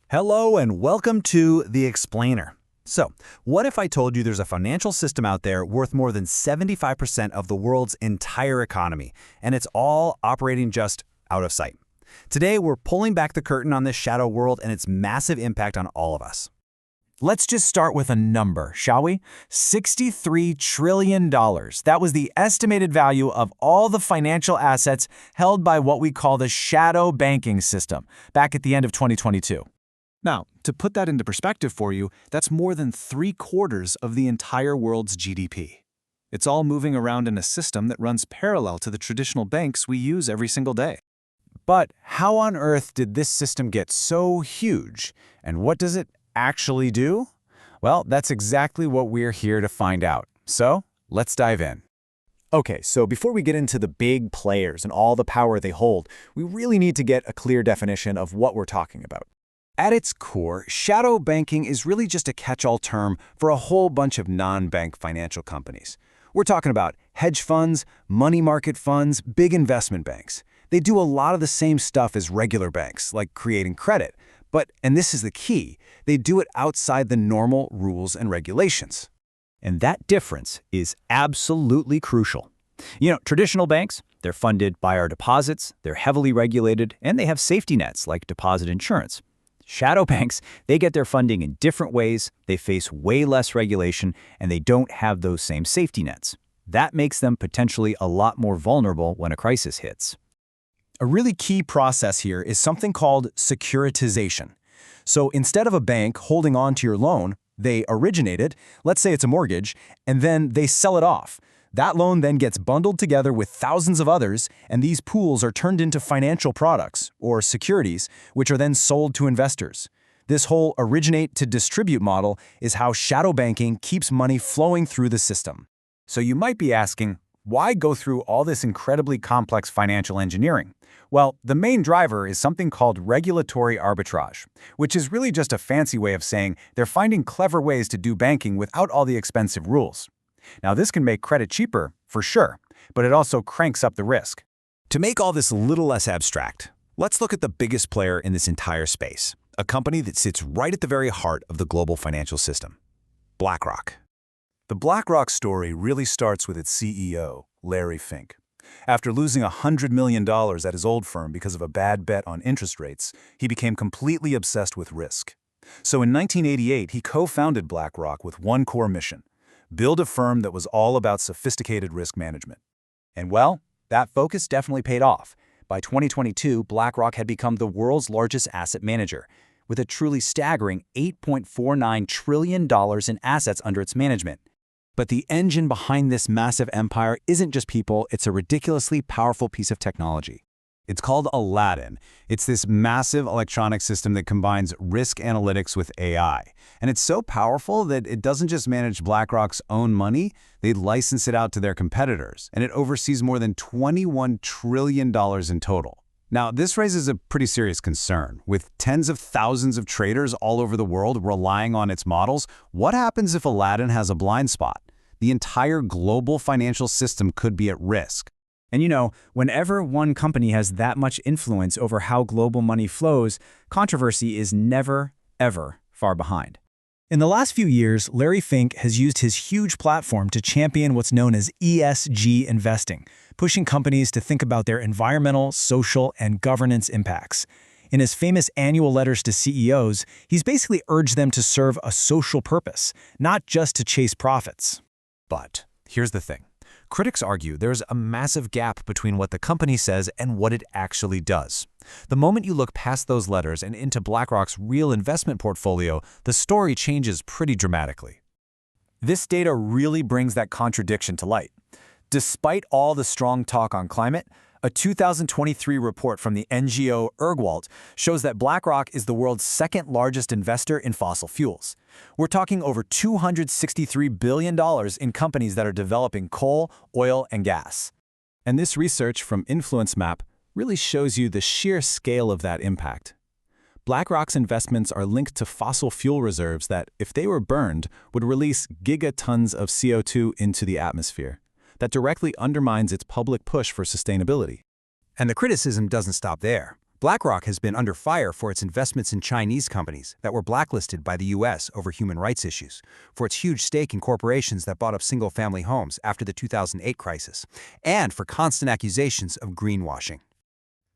Hello and welcome to The Explainer. So, what if I told you there's a financial system out there worth more than 75% of the world's entire economy, and it's all operating just out of sight? Today, we're pulling back the curtain on this shadow world and its massive impact on all of us. Let's just start with a number, shall we? $63 trillion. That was the estimated value of all the financial assets held by what we call the shadow banking system back at the end of 2022. Now, to put that into perspective for you, that's more than 3/4 of the entire world's GDP. It's all moving around in a system that runs parallel to the traditional banks we use every single day. But how on earth did this system get so huge? And what does it actually do? Well, that's exactly what we're here to find out. So, let's dive in. Okay, so before we get into the big players and all the power they hold, we really need to get a clear definition of what we're talking about. At its core, shadow banking is really just a catch-all term for a whole bunch of non-bank financial companies. We're talking about hedge funds, money market funds, big investment banks. They do a lot of the same stuff as regular banks, like creating credit. But, and this is the key, they do it outside the normal rules and regulations. And that difference is absolutely crucial. Traditional banks, they're funded by our deposits, they're heavily regulated, and they have safety nets like deposit insurance. Shadow banks, they get their funding in different ways, they face way less regulation, and they don't have those same safety nets. That makes them potentially a lot more vulnerable when a crisis hits. A really key process here is something called securitization. So instead of a bank holding on to your loan, they originate it, let's say it's a mortgage, and then they sell it off. That loan then gets bundled together with thousands of others, and these pools are turned into financial products, or securities, which are then sold to investors. This whole originate-to-distribute model is how shadow banking keeps money flowing through the system. So you might be asking, why go through all this incredibly complex financial engineering? Well, the main driver is something called regulatory arbitrage, which is really just a fancy way of saying they're finding clever ways to do banking without all the expensive rules. Now, this can make credit cheaper, for sure, but it also cranks up the risk. To make all this a little less abstract, let's look at the biggest player in this entire space, a company that sits right at the very heart of the global financial system, BlackRock. The BlackRock story really starts with its CEO, Larry Fink. After losing $100 million at his old firm because of a bad bet on interest rates, he became completely obsessed with risk. So in 1988, he co-founded BlackRock with one core mission: build a firm that was all about sophisticated risk management. And well, that focus definitely paid off. By 2022, BlackRock had become the world's largest asset manager, with a truly staggering $8.49 trillion in assets under its management. But the engine behind this massive empire isn't just people, it's a ridiculously powerful piece of technology. It's called Aladdin. It's this massive electronic system that combines risk analytics with AI. And it's so powerful that it doesn't just manage BlackRock's own money, they license it out to their competitors. And it oversees more than $21 trillion in total. Now, this raises a pretty serious concern. With tens of thousands of traders all over the world relying on its models, what happens if Aladdin has a blind spot? The entire global financial system could be at risk. And whenever one company has that much influence over how global money flows, controversy is never, ever far behind. In the last few years, Larry Fink has used his huge platform to champion what's known as ESG investing, pushing companies to think about their environmental, social, and governance impacts. In his famous annual letters to CEOs, he's basically urged them to serve a social purpose, not just to chase profits. But here's the thing. Critics argue there's a massive gap between what the company says and what it actually does. The moment you look past those letters and into BlackRock's real investment portfolio, the story changes pretty dramatically. This data really brings that contradiction to light. Despite all the strong talk on climate, a 2023 report from the NGO Urgewald shows that BlackRock is the world's second largest investor in fossil fuels. We're talking over $263 billion in companies that are developing coal, oil, and gas. And this research from InfluenceMap really shows you the sheer scale of that impact. BlackRock's investments are linked to fossil fuel reserves that, if they were burned, would release gigatons of CO2 into the atmosphere. That directly undermines its public push for sustainability. And the criticism doesn't stop there. BlackRock has been under fire for its investments in Chinese companies that were blacklisted by the U.S. over human rights issues, for its huge stake in corporations that bought up single-family homes after the 2008 crisis, and for constant accusations of greenwashing.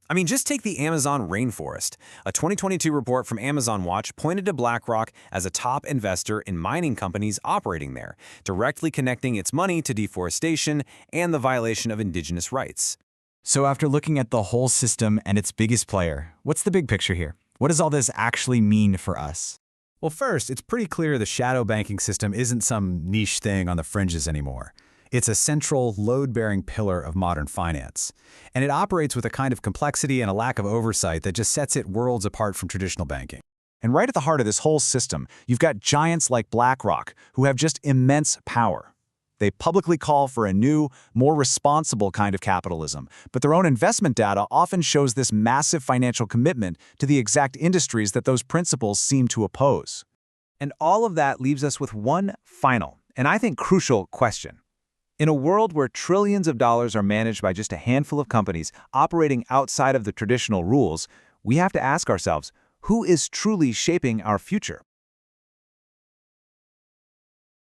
I mean, just take the Amazon rainforest. A 2022 report from Amazon Watch pointed to BlackRock as a top investor in mining companies operating there, directly connecting its money to deforestation and the violation of indigenous rights. So after looking at the whole system and its biggest player, what's the big picture here? What does all this actually mean for us? Well, first, it's pretty clear the shadow banking system isn't some niche thing on the fringes anymore. It's a central, load-bearing pillar of modern finance. And it operates with a kind of complexity and a lack of oversight that just sets it worlds apart from traditional banking. And right at the heart of this whole system, you've got giants like BlackRock, who have just immense power. They publicly call for a new, more responsible kind of capitalism, but their own investment data often shows this massive financial commitment to the exact industries that those principles seem to oppose. And all of that leaves us with one final, and I think crucial, question. In a world where trillions of dollars are managed by just a handful of companies operating outside of the traditional rules, we have to ask ourselves, who is truly shaping our future?